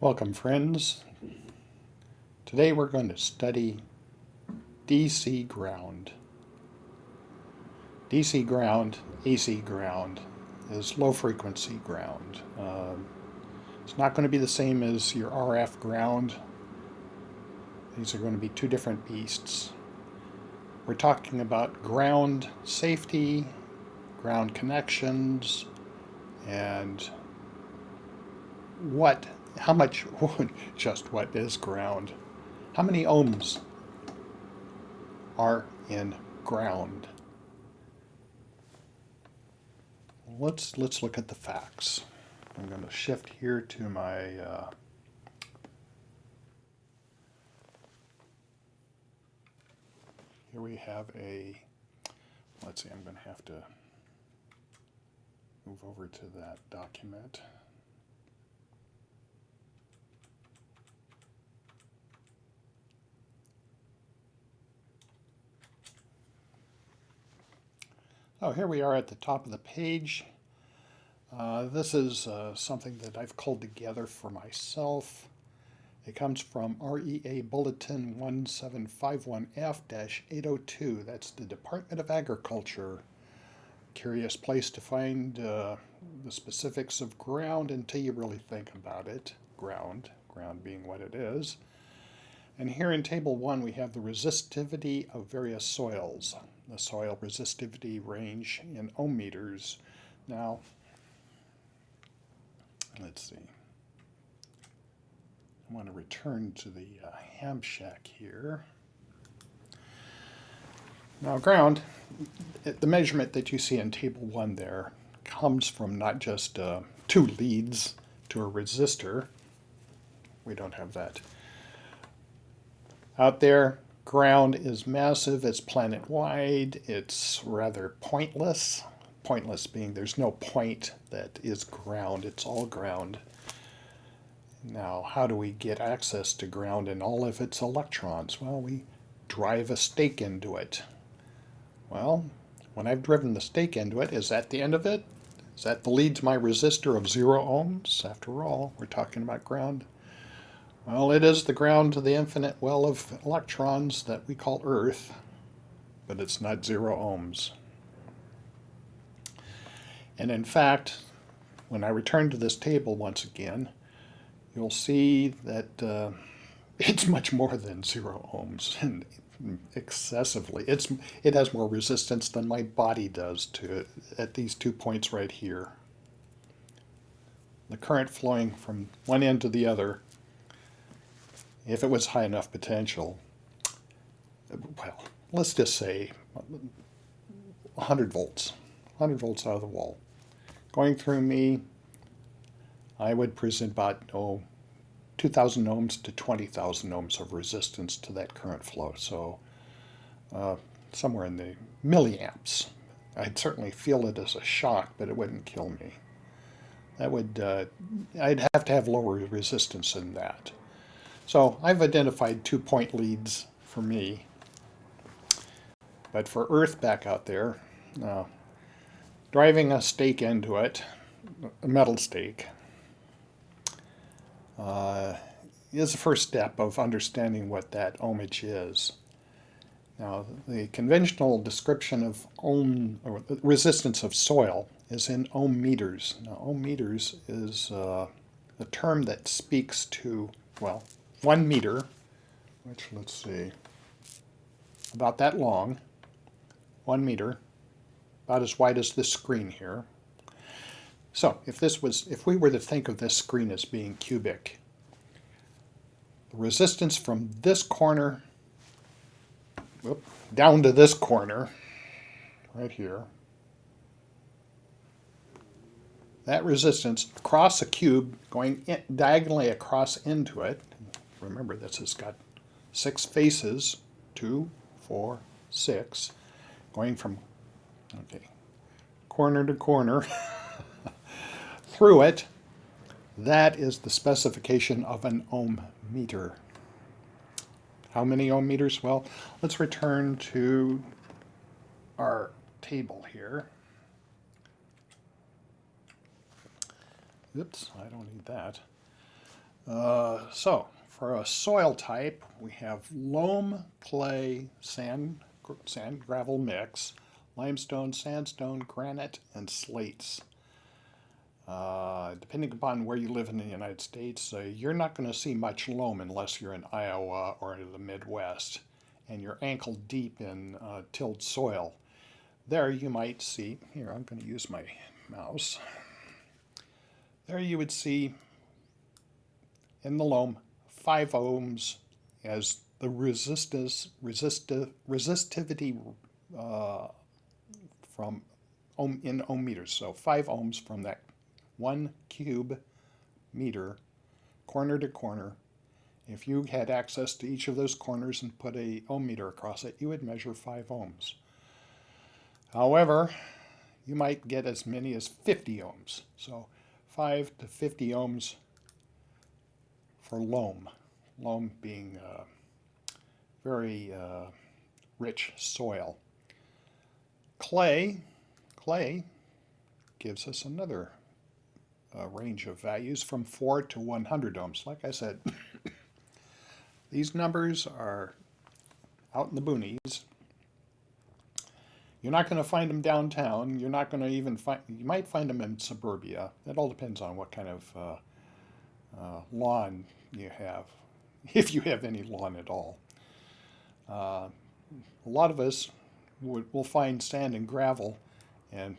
Welcome, friends. Today we're going to study DC ground. DC ground, AC ground, is low frequency ground. It's not going to be the same as your RF ground. These are going to be two different beasts. We're talking about ground safety, ground connections, and how much, just what is ground? How many ohms are in ground? Let's look at the facts. I'm going to shift here to my here we have let's see, I'm going to have to move over to that document. Oh, here we are at the top of the page. This is something that I've culled together for myself. It comes from REA Bulletin 1751F-802. That's the Department of Agriculture. Curious place to find the specifics of ground until you really think about it. Ground being what it is. And here in Table 1 we have the resistivity of various soils. The soil resistivity range in ohm meters. Now, let's see. I want to return to the ham shack here. Now, ground, the measurement that you see in Table 1 there comes from not just 2 leads to a resistor. We don't have that. Out there, ground is massive, it's planet-wide, it's rather pointless. Pointless being there's no point that is ground, it's all ground. Now, how do we get access to ground and all of its electrons? Well, we drive a stake into it. Well, when I've driven the stake into it, is that the end of it? Is that the lead to my resistor of 0 ohms? After all, we're talking about ground. Well, it is the ground to the infinite well of electrons that we call Earth, but it's not 0 ohms. And in fact, when I return to this table once again, you'll see that it's much more than 0 ohms, and excessively. It has more resistance than my body does at these 2 points right here. The current flowing from one end to the other, if it was high enough potential, well, let's just say 100 volts. 100 volts out of the wall. Going through me, I would present about 2,000 ohms to 20,000 ohms of resistance to that current flow. So somewhere in the milliamps. I'd certainly feel it as a shock, but it wouldn't kill me. That would I'd have to have lower resistance than that. So I've identified 2-point leads for me. But for Earth back out there, driving a stake into it, a metal stake, is the first step of understanding what that ohmage is. Now, the conventional description of ohm, or resistance of soil, is in ohm meters. Now, ohm meters is a term that speaks to, well, 1 meter, which, let's see, about that long, 1 meter, about as wide as this screen here. So if we were to think of this screen as being cubic, the resistance from this corner down to this corner, right here, that resistance across a cube going diagonally across into it, remember this has got 6 faces, 2, 4, 6, going from corner to corner through it, that is the specification of an ohm meter. How many ohm meters? Well, let's return to our table here. Oops, I don't need that. So for a soil type, we have loam, clay, sand, gravel mix, limestone, sandstone, granite, and slates. Depending upon where you live in the United States, you're not going to see much loam unless you're in Iowa or in the Midwest and you're ankle deep in tilled soil. There you might see, here I'm going to use my mouse, there you would see in the loam 5 ohms as the resistivity from in ohm meters. So 5 ohms from that 1 cube meter, corner to corner. If you had access to each of those corners and put a ohm meter across it, you would measure 5 ohms. However, you might get as many as 50 ohms. So 5 to 50 ohms for loam. Loam being very rich soil. Clay gives us another range of values from 4 to 100 ohms. Like I said, these numbers are out in the boonies. You're not going to find them downtown. You're not going to even find, you might find them in suburbia. It all depends on what kind of lawn you have, if you have any lawn at all. A lot of us will find sand and gravel, and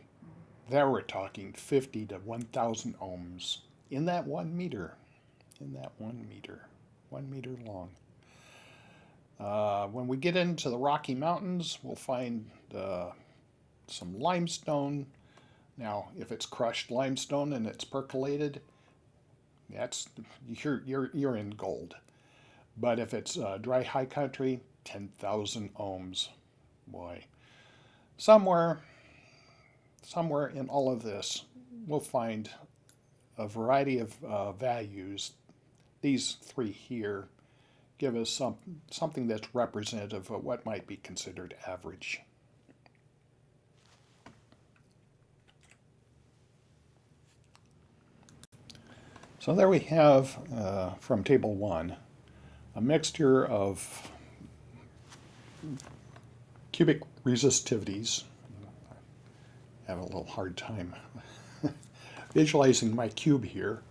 there we're talking 50 to 1,000 ohms in that 1 meter. In that 1 meter. 1 meter long. When we get into the Rocky Mountains, we'll find some limestone. Now, if it's crushed limestone and it's percolated, that's you're in gold. But if it's dry high country, 10,000 ohms. Boy, somewhere in all of this, we'll find a variety of values. These 3 here give us something that's representative of what might be considered average. So there we have, from Table 1, a mixture of cubic resistivities. I have a little hard time visualizing my cube here.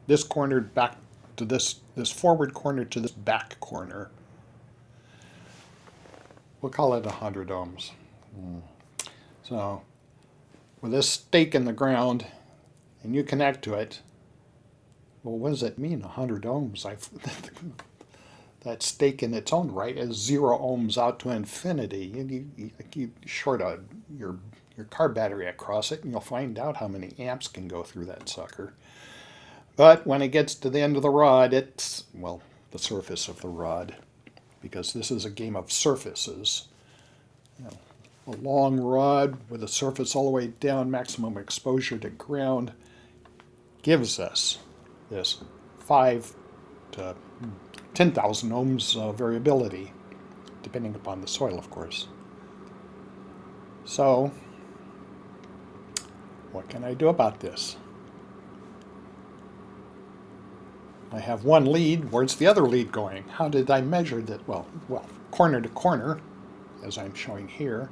This corner back to this forward corner to this back corner. We'll call it 100 ohms. So with this stake in the ground and you connect to it, well, what does it mean, 100 ohms? That stake in its own right is 0 ohms out to infinity. You short your car battery across it and you'll find out how many amps can go through that sucker. But when it gets to the end of the rod, it's, well, the surface of the rod, because this is a game of surfaces. You know, a long rod with a surface all the way down, maximum exposure to ground, gives us this 5 to 10,000 ohms variability, depending upon the soil, of course. So, what can I do about this? I have one lead. Where's the other lead going? How did I measure that? Well, corner to corner, as I'm showing here.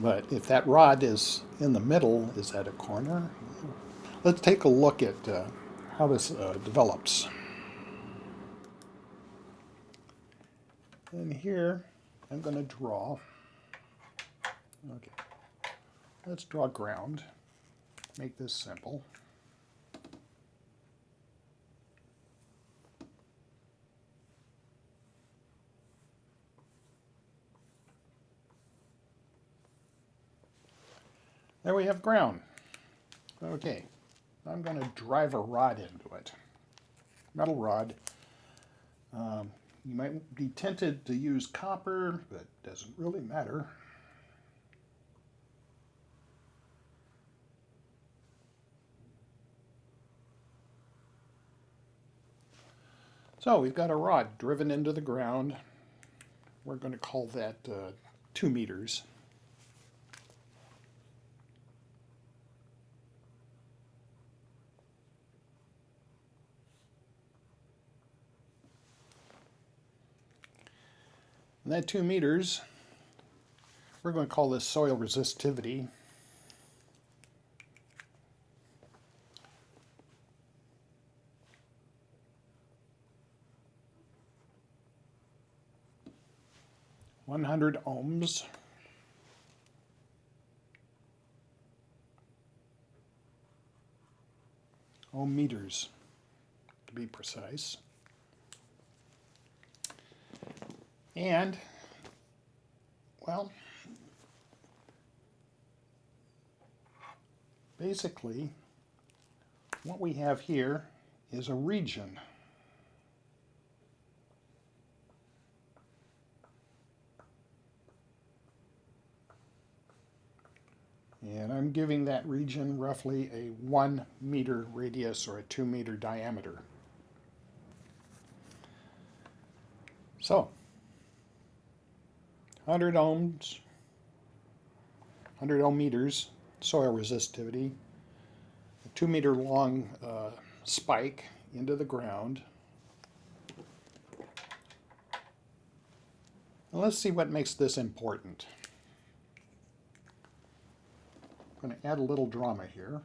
But if that rod is in the middle, is that a corner? Let's take a look at how this develops. And here, I'm going to draw. Okay, let's draw ground. Make this simple. There we have ground. Okay, I'm going to drive a rod into it. Metal rod. You might be tempted to use copper, but it doesn't really matter. So we've got a rod driven into the ground. We're going to call that 2 meters. And that 2 meters, we're going to call this soil resistivity. (100 ohms). Ohm meters, to be precise. And, well, basically, what we have here is a region. And I'm giving that region roughly a 1 meter radius or a 2 meter diameter. So, 100 ohms, 100 ohm meters, soil resistivity, a 2 meter long spike into the ground. And let's see what makes this important. I'm going to add a little drama here.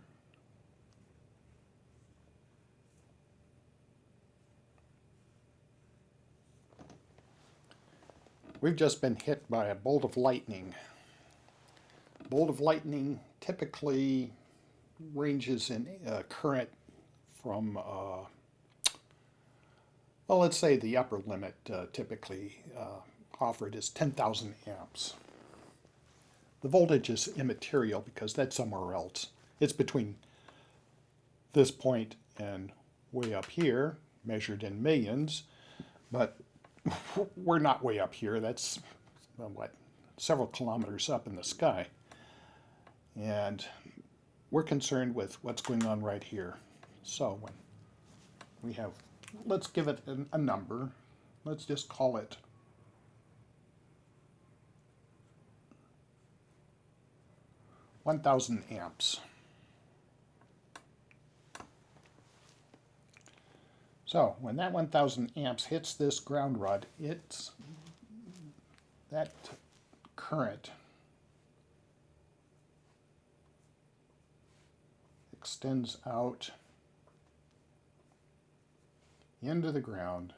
We've just been hit by a bolt of lightning. A bolt of lightning typically ranges in current from, well, let's say the upper limit typically offered is 10,000 amps. The voltage is immaterial because that's somewhere else. It's between this point and way up here, measured in millions, but we're not way up here. That's, what, several kilometers up in the sky. And we're concerned with what's going on right here. So when we have, let's give it a number. Let's just call it 1,000 amps. So when that 1,000 amps hits this ground rod, that current extends out into the ground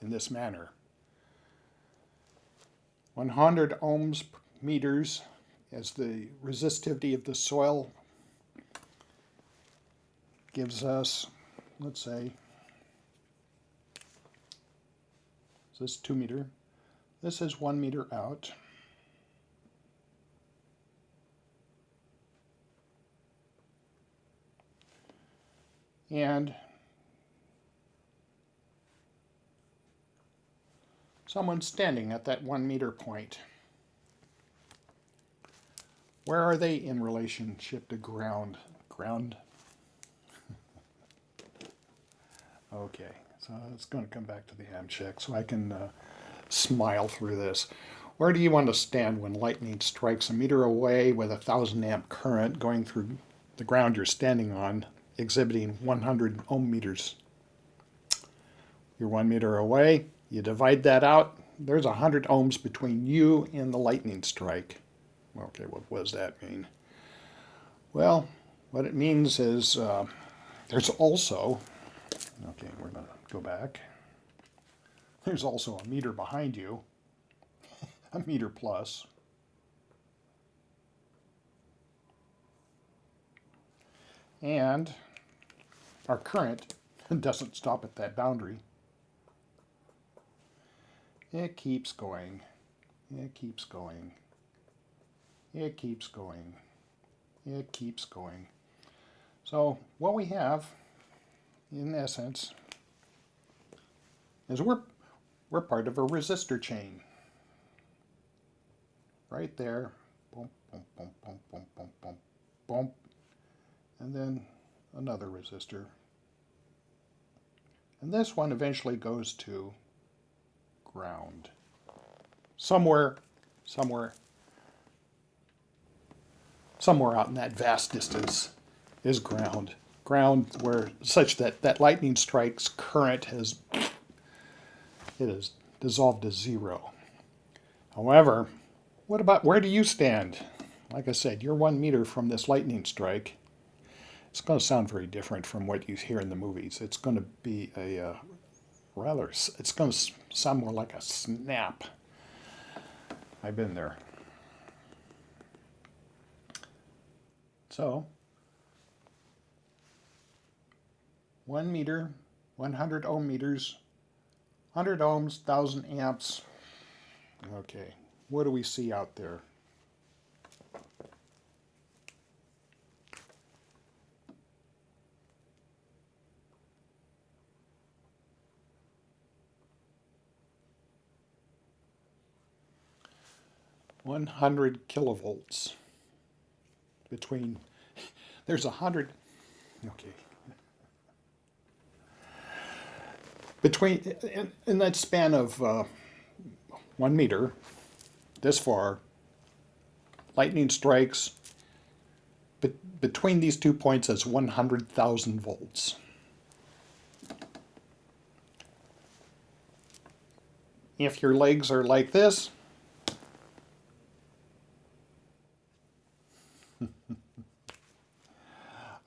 in this manner. 100 ohms meters as the resistivity of the soil gives us, let's say, this is 2 meter. This is 1 meter out. And someone standing at that 1 meter point. Where are they in relationship to ground? Ground? Okay, so it's going to come back to the ham check so I can smile through this. Where do you want to stand when lightning strikes a meter away with a 1,000 amp current going through the ground you're standing on, exhibiting 100 ohm meters? You're 1 meter away, you divide that out, there's 100 ohms between you and the lightning strike. Okay, what does that mean? Well, what it means is there's also, okay, we're going to go back. There's also a meter behind you, a meter plus. And our current doesn't stop at that boundary. It keeps going. It keeps going. It keeps going. It keeps going. So what we have, in essence, is we're part of a resistor chain. Right there. Boom, boom, boom, boom, boom, boom, boom, boom. And then another resistor. And this one eventually goes to ground. Somewhere out in that vast distance is ground. Ground where such that lightning strike's current has dissolve to zero. However, what about where do you stand? Like I said, you're 1 meter from this lightning strike. It's going to sound very different from what you hear in the movies. It's going to be a it's going to sound more like a snap. I've been there. So, 1 meter, 100 ohm meters, 100 ohms, 1000 amps. Okay, what do we see out there? $100 kilovolts between, there's 100, okay. Between, in that span of 1 meter, this far, lightning strikes between these 2 points as 100,000 volts. If your legs are like this,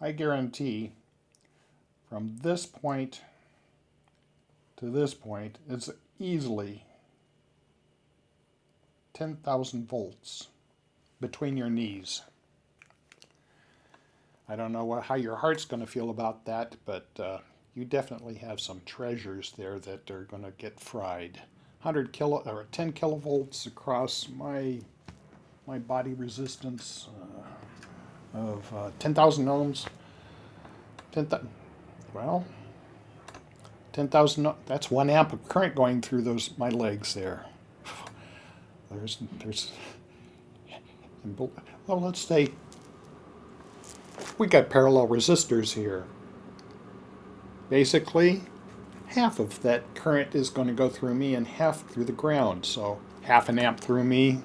I guarantee from this point to this point, it's easily 10,000 volts between your knees. I don't know how your heart's going to feel about that, but you definitely have some treasures there that are going to get fried. 10 kilovolts across my body resistance of 10,000 ohms. 10,000. That's 1 amp of current going through my legs there. Well, let's say we got parallel resistors here. Basically, half of that current is going to go through me and half through the ground. So half an amp through me.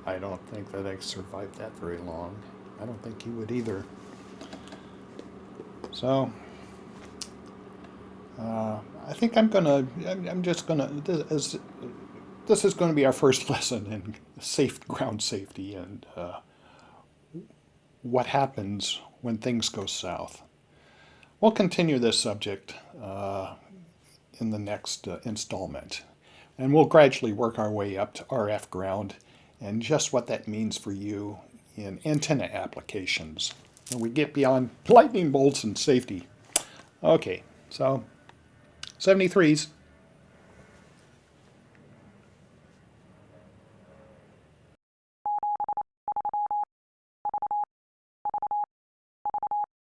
I don't think that I survived that very long. I don't think you would either. So I think I'm just gonna, this is going to be our first lesson in ground safety and what happens when things go south. We'll continue this subject in the next installment, and we'll gradually work our way up to RF ground and just what that means for you in antenna applications. And we get beyond lightning bolts and safety. Okay, so 73s.